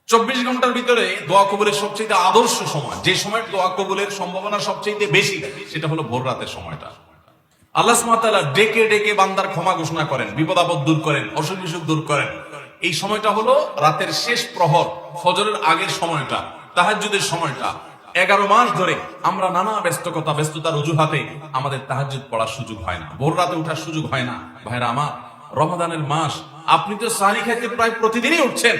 24 ঘন্টার ভিতরে দোয়া কবুলের সবচেয়ে আদর্শ সময়, যে সময় দোয়া কবুলের সম্ভাবনা সবচেয়ে বেশি, সেটা হলো ভোর রাতের সময়টা। আল্লাহ সুবহানাহু ওয়া তাআলা ডেকে ডেকে বান্দার ক্ষমা ঘোষণা করেন, বিপদ আপদ দূর করেন, অসুখ বিসুখ দূর করেন। এই সময়টা হলো রাতের শেষ প্রহর, ফজরের আগের সময়টা, তাহাজ্জুদের সময়টা। 11 মাস ধরে আমরা নানা ব্যস্ততার অজুহাতে আমাদের তাহাজ্জুদ পড়ার সুযোগ হয় না, ভোর রাতে ওঠার সুযোগ হয় না। ভাইরা আমার, রমাদানের মাস, আপনি তো সাহরি খাইতে প্রায় প্রতিদিনই উঠছেন।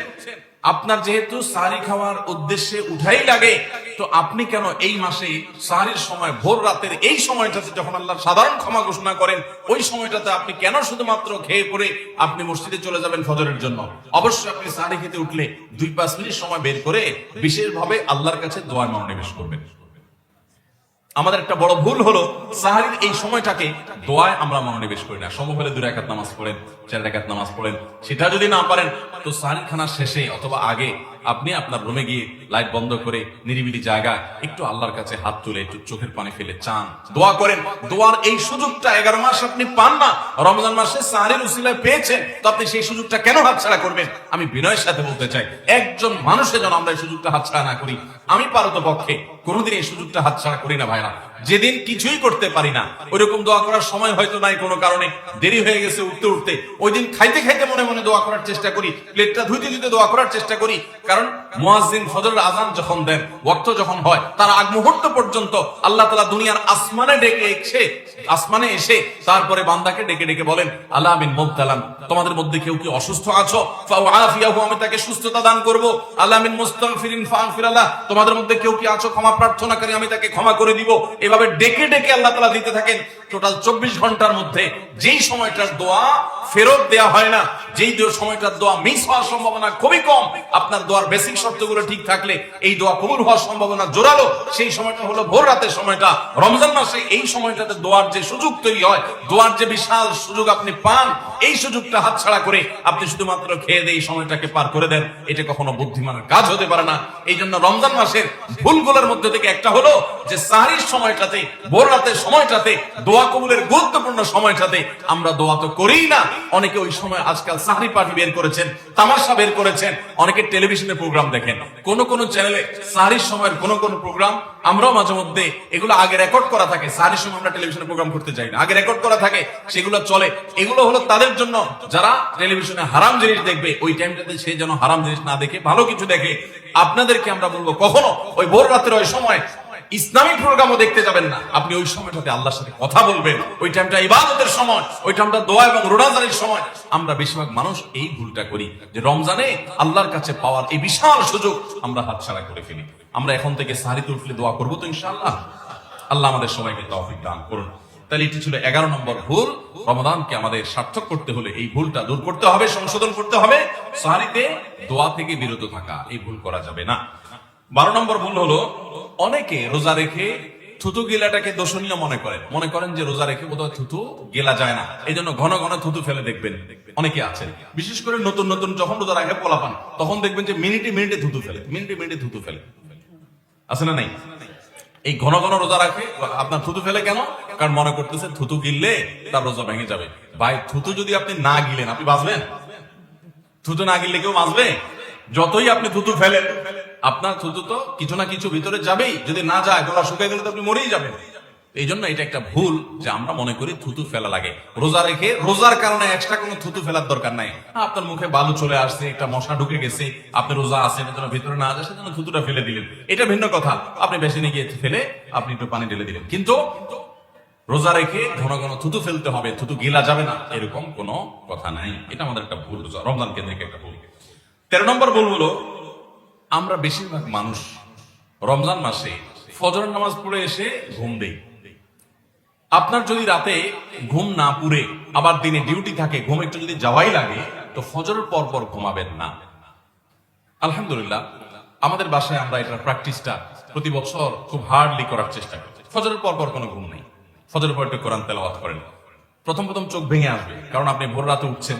আপনার যেহেতু সাহরি খাওয়ার উদ্দেশ্যে উঠাই লাগে, তো আপনি কেন এই মাসে সাহরির সময় ভোর রাতের এই সময়টাতে, যখন আল্লাহ সাধারণ ক্ষমা ঘোষণা করেন, ওই সময়টাতে আপনি কেন শুধুমাত্র খেয়ে পরে আপনি মসজিদে চলে যাবেন ফজরের জন্য? অবশ্যই আপনি সাহরি খেতে উঠলে 2-5 মিনিট সময় বের করে বিশেষভাবে আল্লাহর কাছে দোয়া মনোনিবেশ করবেন। আমাদের একটা বড় ভুল হলো সাহরির এই সময়টাকে দোয়ায় আমরা মনোনিবেশ করি না। সম্ভব হলে 2 রাকাত নামাজ পড়েন, 4 রাকাত নামাজ পড়েন। সেটা যদি না পারেন, তো সাহরির খানা শেষে অথবা আগে আপনি আপনার রুমে গিয়ে লাইট বন্ধ করে নিরিবিলি জায়গায় একটু আল্লাহর কাছে হাত তুলে একটু চোখের পানি ফেলে চান, দোয়া করেন। দোয়ার এই সুযোগটা 11 মাস আপনি পান না, রমজান মাসে সাহরির উসিলায় পেয়েছেন, তো আপনি সেই সুযোগটা কেন হাতছাড়া করবেন? আমি বিনয়ের সাথে বলতে চাই, একজন মানুষের জন্য আমরা এই সুযোগটা হাতছাড়া না করি। আমি পারতপক্ষে কোনোদিন এই সুযোগটা হাতছাড়া করি না ভাইরা। যেদিন কিছুই করতে পারি না, ওইরকম দোয়া করার সময় হয়তো নাই, কোনো কারণে দেরি হয়ে গেছে উঠতে উঠতে, ওই দিন খাইতে খাইতে মনে মনে দোয়া করার চেষ্টা করি, প্লেটটা ধুইতে ধুইতে দোয়া করার চেষ্টা করি। কারণ মুয়াজ্জিন ফজরের আযান যখন দেন, ওয়াক্ত যখন হয়, তার আগ মুহূর্ত পর্যন্ত আল্লাহ তাআলা দুনিয়ার আসমানে এসে তারপরে বান্দাকে ডেকে ডেকে বলেন, আলা মিন মুবতালান, তোমাদের মধ্যে কেউ কি অসুস্থ আছো, ফাউআফিয়াহু, আমি তাকে সুস্থতা দান করব। আলা মিন মুস্তাগফিরিন ফাগফির লাহ, তোমাদের মধ্যে কেউ কি আছো ক্ষমা প্রার্থনাকারী, আমি তাকে ক্ষমা করে দিব। এভাবে ডেকে ডেকে আল্লাহ তাআলা দিতে থাকেন। টোটাল 24 ঘন্টার মধ্যে যেই সময়টার দোয়া ফেরত দেয়া হয় না, যেই সময়টার দোয়া মিস হওয়ার সম্ভাবনা খুবই কম, আপনার দোয়ার বেসিক শর্তগুলো ঠিক থাকলে এই দোয়া কবুল হওয়ার সম্ভাবনা জোরালো, সেই সময়টা হলো ভোর রাতের সময়টা। রমজান মাসে এই সময়টাতে দোয়ার যে সুযোগ তৈরি হয়, দোয়ার যে বিশাল সুযোগ আপনি পান, এই সুযোগটা হাতছাড়া করে আপনি শুধুমাত্র খেয়ে দিয়ে এই সময়টাকে পার করে দেন, এটা কখনো বুদ্ধিমানের কাজ হতে পারে না। এই জন্য রমজান মাসের ভুলগুলোর মধ্যে থেকে একটা হলো যে সাহরির সময়টাতে, ভোর রাতের সময়টাতে, দোয়া কবুলের গুরুত্বপূর্ণ সময়টাতে আমরা দোয়া তো করিই না। অনেকে ওই সময় আজকাল সাহরি পার্টি বের করেছেন, তামাশা বের করেছেন, অনেকে টেলিভিশনে প্রোগ্রাম দেখেন। কোন কোন চ্যানেলে সাহরির সময়ের কোন কোন প্রোগ্রাম আমরাও মাঝে মধ্যে, এগুলো আগে রেকর্ড করা থাকে। সাহরির সময় আমরা টেলিভিশনে প্রোগ্রাম করতে যাই না, আগে রেকর্ড করা থাকে, সেগুলো চলে। এগুলো হলো তাদের জন্য যারা টেলিভিশনে হারাম জিনিস দেখবে, ওই টাইমটাতে সে যেন হারাম জিনিস না দেখে ভালো কিছু দেখে। আপনাদেরকে আমরা বলবো, কখনো ওই ভোর রাতের ওই সময় ইসলামিক প্রোগ্রামও দেখতে যাবেন না। আপনি ওই সময়টাতে আল্লাহর সাথে কথা বলবেন, ওই টাইমটা ইবাদতের সময়, ওই টাইমটা দোয়া এবং রোজাদারির সময়। আমরা বেশিরভাগ মানুষ এই ভুলটা করি যে রমজানে আল্লাহর কাছে পাওয়ার এই বিশাল সুযোগ আমরা হাতছাড়া করে ফেলি। আমরা এখন থেকে সাহরিতে উঠলে দোয়া করবো তো ইনশাআল্লাহ। আল্লাহ আমাদের সবাইকে তৌফিক দান করুন। তাহলে এটি ছিল 11 নম্বর ভুল। রমাদানকে আমাদের সার্থক করতে হলে এই ভুলটা দূর করতে হবে, সংশোধন করতে হবে। সাহরিতে দোয়া থেকে বিরত থাকা, এই ভুল করা যাবে না। 12 নম্বর ভুল হলো, অনেকে রোজা রেখে থুতু গেলাটাকে দোষণীয় মনে করেন যে রোজা রেখে বোধহয় থুতু গেলা যায় না, এই জন্য ঘন ঘন থুতু ফেলে দেখবেন অনেকে আছেন। বিশেষ করে নতুন নতুন যখন রোজা রাখে পোলাপান, তখন দেখবেন যে মিনিটে মিনিটে থুতু ফেলে। আছে না নাই? এই ঘন ঘন রোজা রাখে, আপনার থুতু ফেলে কেন? কারণ মনে করতেছে থুতু গিললে তার রোজা ভেঙে যাবে। ভাই, থুতু যদি আপনি না গিলেন, আপনি বাঁচবেন? থুতু না গিললে কেউ বাঁচবে? যতই আপনি থুতু ফেলেন, আপনার থুতু তো কিছু না কিছু ভিতরে যাবেই। যদি না যায়, গলা শুকিয়ে গেলে তো আপনি মরেই যাবেন। এই জন্য এটা একটা ভুল যে আমরা মনে করি থুতু ফেলা লাগে। রোজা রেখে রোজার কারণে এক্সট্রা কোনো থুতু ফেলার দরকার নাই। আপনার মুখে বালু চলে আসছে, একটা মশা ঢুকে গেছে, আপনি রোজা আছেন, এজন্য ভিতরে না যায়, সেজন্য থুতুটা ফেলে দিলেন, এটা ভিন্ন কথা। আপনি বেসিনে গিয়ে ফেলে আপনি একটু পানি ঢেলে দিলেন। কিন্তু রোজা রেখে ঘন ঘন থুতু ফেলতে হবে, থুতু গিলা যাবে না, এরকম কোনো কথা নাই। এটা আমাদের একটা ভুল, রমজান কেন্দ্রিক একটা ভুল। 13 নম্বর ভুল হলো, আমরা বেশিরভাগ মানুষ রমজান মাসে ফজরের নামাজ পড়ে এসে ঘুম দেই। আপনার যদি রাতে ঘুম না পুরে আবার দিনে ডিউটি থাকে, ঘুম একটু যদি যাওয়াই লাগে, তো ফজরের পর পর ঘুমাবেন না। আলহামদুলিল্লাহ, আমাদের বাসায় আমরা এটার প্র্যাকটিসটা প্রতি বছর খুব হার্ডলি করার চেষ্টা করি। ফজরের পর পর কোনো ঘুম নেই, ফজরের পর একটু কোরআন তেলাওয়াত করেন। প্রথম প্রথম চোখ ভেঙে আসবে, কারণ আপনি ভোর রাতে উঠছেন,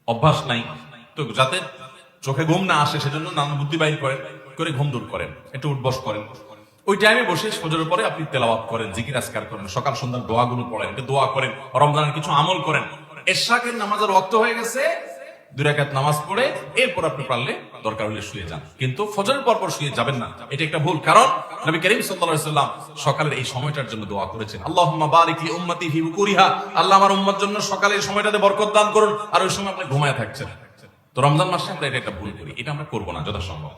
অভ্যাস নাই। তো যাতে চোখে ঘুম না আসে, সেজন্য নানা বুদ্ধি বাইর করে ঘুম দূর করেন, একটু উঠবস করেন। ওই টাইমে বসে ফজরের পরে আপনি তেলাওয়াত করেন, জিকির আজকার করেন, সকাল সন্ধ্যার দোয়াগুলো পড়েন, দোয়া করেন, রমজানের কিছু আমল করেন। এশাকের নামাজের ওয়াক্ত হয়ে গেছে, 2 রাকাত নামাজ পড়ে এরপর আপনি পারলে দরকার হলে শুয়ে যান, কিন্তু ফজরের পর শুয়ে যাবেন না, এটা একটা ভুল। কারণ নবী করিম সাল্লাল্লাহু আলাইহি ওয়াসাল্লাম সকালের এই সময়টার জন্য দোয়া করেছেন, আল্লাহুম্মা বারিক লি উম্মতি ফি বুকুরিহা, আল্লাহ আমার উম্মত জন্য সকালের সময়টাতে বরকত দান করুন। আর ওই সময় আপনি ঘুমায় থাকছেন। তো রমজান মাসে আমরা এটা একটা ভুল করি, এটা আমরা করব না যথাসম্ভব।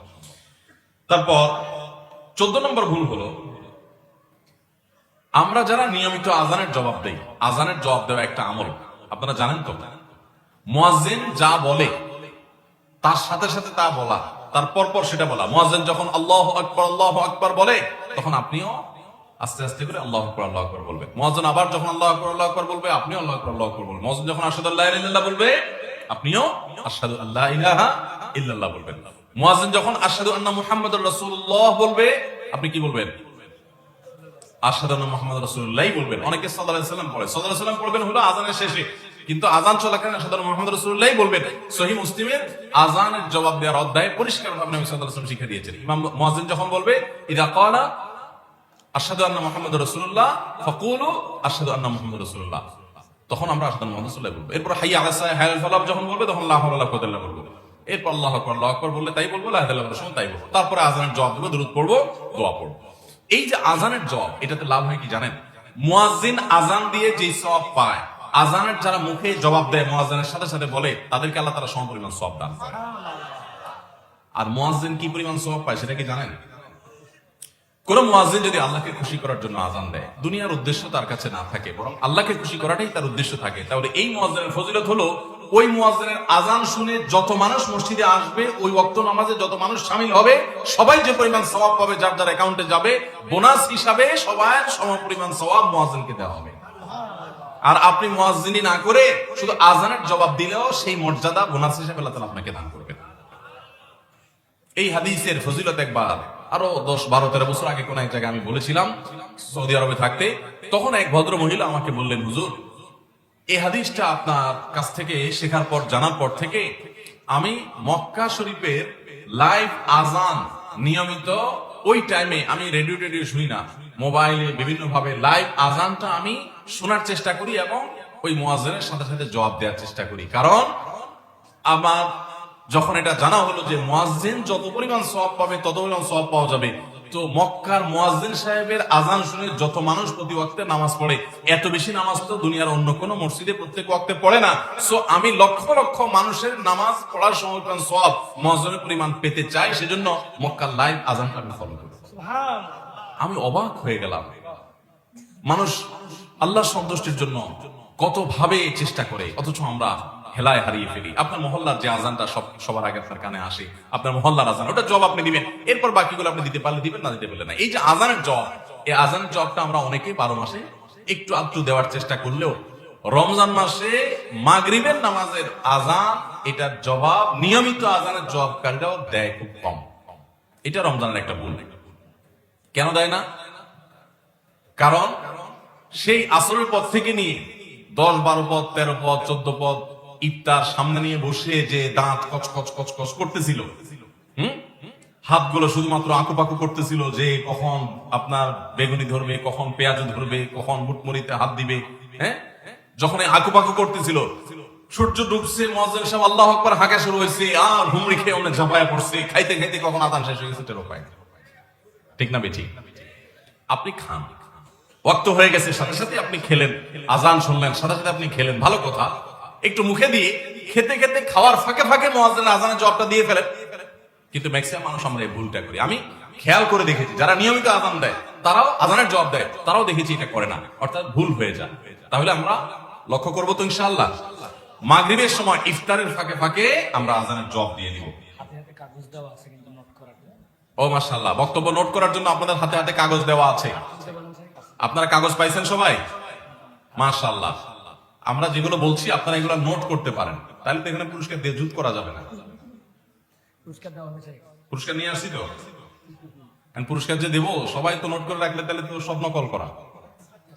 তারপর 14 নম্বর ভুল হলো, আমরা যারা নিয়মিত আজানের জবাব দেই, আজানের জবাব দেওয়া একটা আমল, আপনারা জানেন তো, মুয়াজ্জিন যা বলে তার সাথে সাথে তা বলা, তারপর সেটা বলা। মুয়াজ্জিন যখন আল্লাহু আকবার বলে, তখন আপনিও আস্তে আস্তে করে আল্লাহু আকবার বলবেন। মুয়াজ্জিন আবার যখন আল্লাহু আকবার বলবে, আপনিও আল্লাহু আকবার বলবেন। মুয়াজ্জিন যখন আশহাদু আল্লা ইলাহা ইল্লাল্লাহ বলবে, আপনিও আশহাদু আল্লা ইলাহা ইল্লাল্লাহ বলবেন। মুয়াজ্জিন যখন আশহাদু আন্না মুহাম্মাদুর রাসূলুল্লাহ বলবে, আপনি কি বলবেন? আশহাদু আন্না মুহাম্মাদুর রাসূলুল্লাহ বলবেন। অনেকে সাল্লাল্লাহু আলাইহি ওয়াসাল্লাম পড়ে, সাল্লাল্লাহু আলাইহি ওয়াসাল্লাম পড়বেন হলো আযানের শেষে, কিন্তু আযান চলাকালীন আশহাদু আন্না মুহাম্মাদুর রাসূলুল্লাহ বলবেন। সহিহ মুসলিমের আযানের জবাব দেওয়ার অধ্যায়ে পরিষ্কারভাবে নবী সাল্লাল্লাহু আলাইহি ওয়াসাল্লাম শিখিয়ে দিয়েছেন। ইমাম মুয়াজ্জিন যখন বলবে ইযা ক্বালা আশহাদু আন্না মুহাম্মাদুর রাসূলুল্লাহ ফাকুলু আশহাদু আন্না মুহাম্মাদুর রাসূলুল্লাহ, তখন আমরা আশহাদু আন্না মুহাম্মাদুর রাসূলুল্লাহ বলবো। এরপর হাইয়া আলাস সালাহ হাইয়া আল ফালাহ যখন বলবে, তখন লা হাওলা ওয়ালা কুওয়াতা ইল্লা বিল্লাহ বলবো। এরপর আল্লাহু আকবার বললে তাই বলবো, লা ইলাহা ইল্লাল্লাহ বলার সময় তাই বলবো। তারপরে আযানের জবাব দেব, দরুদ পড়বো, দোয়া পড়বো। এই যে আযানের জবাব, এটাতে লাভ হয় কি জানেন? মুয়াজ্জিন আযান দিয়ে যে সওয়াব পায়, আযানের যারা মুখে জবাব দেয়, মুয়াজ্জিনের সাথে সাথে বলে, তাদেরকে আল্লাহ তাআলা সমপরিমাণ সওয়াব দান করে। আর মুয়াজ্জিন কি পরিমাণ সওয়াব পায় সেটা কি জানেন? কোন মুয়াজ্জিন যদি আল্লাহকে খুশি করার জন্য আযান দেয়, দুনিয়ার উদ্দেশ্য তার কাছে না থাকে, বরং আল্লাহকে খুশি করাটাই তার উদ্দেশ্য থাকে, তাহলে এই মুয়াজ্জিনের ফজিলত হলো, ওই মুয়াজ্জিনের আযান শুনে যত মানুষ মসজিদে আসবে, ওই ওয়াক্ত নামাজে যত মানুষ শামিল হবে, সবাই যে পরিমাণ সওয়াব পাবে, যার যার অ্যাকাউন্টে যাবে, বোনাস হিসাবে সবার সমপরিমাণ সওয়াব মুয়াজ্জিনকে দেওয়া হবে। আর আপনি মুয়াজ্জিনি না করে শুধু আযানের জবাব দিলেও সেই মর্যাদা বোনাস হিসেবে আল্লাহ তাআলা আপনাকে দান করবেন। এই হাদিসের ফজিলত একবার আরো 10-12-13 বছর আগে কোন এক জায়গায় আমি বলেছিলাম, সৌদি আরবে থাকতে। তখন এক ভদ্র মহিলা আমাকে বললেন, হুজুর, এই হাদিসটা আপনার কাছ থেকে শেখার পর, জানার পর থেকে আমি মক্কা শরীফের লাইভ আজান নিয়মিত ওই টাইমে, আমি রেডিও শুনি না, মোবাইলে বিভিন্ন ভাবে লাইভ আজানটা আমি শোনার চেষ্টা করি এবং ওই মুয়াজ্জিনের সাথে সাথে জবাব দেওয়ার চেষ্টা করি। কারণ আমার যখন এটা জানা হলো যে মুয়াজ্জিন যত পরিমাণ সওয়াব পাবে, তত পরিমাণ সওয়াব পাওয়া যাবে, তো মক্কার মুয়াজ্জিন সাহেবের আযান শুনে যত মানুষ প্রতি ওয়াক্তে নামাজ পড়ে, এত বেশি নামাজ তো দুনিয়ার অন্য কোনো মসজিদে প্রত্যেক ওয়াক্তে পড়ে না। সো আমি লক্ষ লক্ষ মানুষের নামাজ পড়ার সময় সওয়াব মুয়াজ্জিনের পরিমাণ পেতে চাই, সেজন্য মক্কার লাইভ আযানটা আমি ফলো করি। আমি অবাক হয়ে গেলাম, মানুষ আল্লাহর সন্তুষ্টির জন্য কত ভাবে চেষ্টা করে, অথচ আমরা হেলায় হারিয়ে ফেলি। আপনার মহল্লার যে আজানটা সবার আগে আপনার কানে আসে, আপনার মহল্লার আজান, ওটা জবাব আপনি দিবেন, এরপর বাকিগুলো আপনি দিতে পারলে দিবেন, না দিতে পারলে না। এই যে আজানের জবাব, এই আজানের জবাবটা আমরা অনেকেই 12 মাসে একটু আধটু দেওয়ার চেষ্টা করলেও, রমজান মাসে মাগরিবের নামাজের আজান, এটার জবাব নিয়মিত আজানের জবাবকারীরাও দেয় খুব কম। এটা রমজানের একটা ভুল। কেন দেয় না? কারণ সেই আসরের পর থেকে নিয়ে 10-12 পদ, 13 পদ, 14 পদ ইফতার সামনে নিয়ে বসে যে দাঁত কচকচ করতেছিল, হাতগুলো শুধুমাত্র আঁকুপাকু করতেছিল যে কখন আপনার বেগুনি ধরবে, কখন পেঁয়াজ ধরবে, কখন বুটমরিতে হাত দিবে, হ্যাঁ, যখন আঁকুপাকু করতেছিল, সূর্য ডুবছে, মুয়াজ্জিন সাহেব আল্লাহু আকবার হাঁকা শুরু হয়েছে, আর হুমড়ি খেয়ে অনেক ঝাঁপায়া পড়ছে, খাইতে খাইতে কখন আযান শেষ হয়ে গেছে টেরও পায় না। ঠিক না বেঠিক? আপনি খান, ওয়াক্ত হয়ে গেছে, সাথে সাথে আপনি খেলেন, আজান শুনলেন, সাথে সাথে আপনি খেলেন, ভালো কথা। একটু মুখে দিয়ে খেতে খেতে খাওয়ার ফাঁকে ফাঁকে মুয়াজ্জিন আজানের জবাবটা দিয়ে ফেলেন। কিন্তু ম্যাক্সিমাম মানুষ আমরা এই ভুলটা করি। আমি খেয়াল করে দেখেছি, যারা নিয়মিত আজান দেয়, তারাও আজানের জবাব দেয়, তারাও দেখেছি এটা করে না, অর্থাৎ ভুল হয়ে যায়। তাহলে আমরা লক্ষ্য করবো তো ইনশাআল্লাহ, মাগরিবের সময় ইফতারের ফাঁকে ফাঁকে আমরা আজানের জবাব দিয়ে দিব। ও মাশাআল্লাহ, বক্তব্য নোট করার জন্য আপনাদের হাতে হাতে কাগজ দেওয়া আছে। আপনারা কাগজ পাইছেন সবাই? মাশাআল্লাহ। আমরা যেগুলো বলছি আপনারা এগুলো নোট করতে পারেন, তাহলে তো এখানে পুরস্কার দিয়ে জুত করা যাবে না। পুরস্কার নিয়ে আসছি তো, পুরস্কার যে দেবো সবাই তো নোট করে রাখলে তাহলে তো সব নকল করা।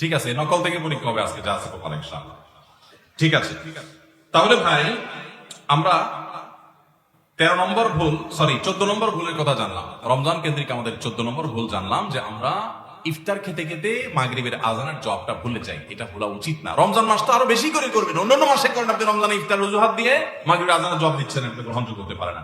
ঠিক আছে, নকল থেকে পরীক্ষা হবে আজকে, যা আছে কপালে ইনশাআল্লাহ। ঠিক আছে, তাহলে ভাই আমরা 13 নম্বর ভুল, 14 নম্বর ভুলের কথা জানলাম। রমজান কেন্দ্রিক আমাদের 14 নম্বর ভুল জানলাম, যে আমরা ইফতার খেতে খেতে মাগরিবের আজানের জবটা ভুলে যাই, এটা ভোলা উচিত না। রমজান মাসটা আরো বেশি করে করবেন, অন্যান্য মাসে করেন আপনি, রমজানে ইফতার অজুহাত দিয়ে মাগরিবের আজানের জব দিচ্ছেন, এটা গ্রহণযোগ্য হতে পারে না।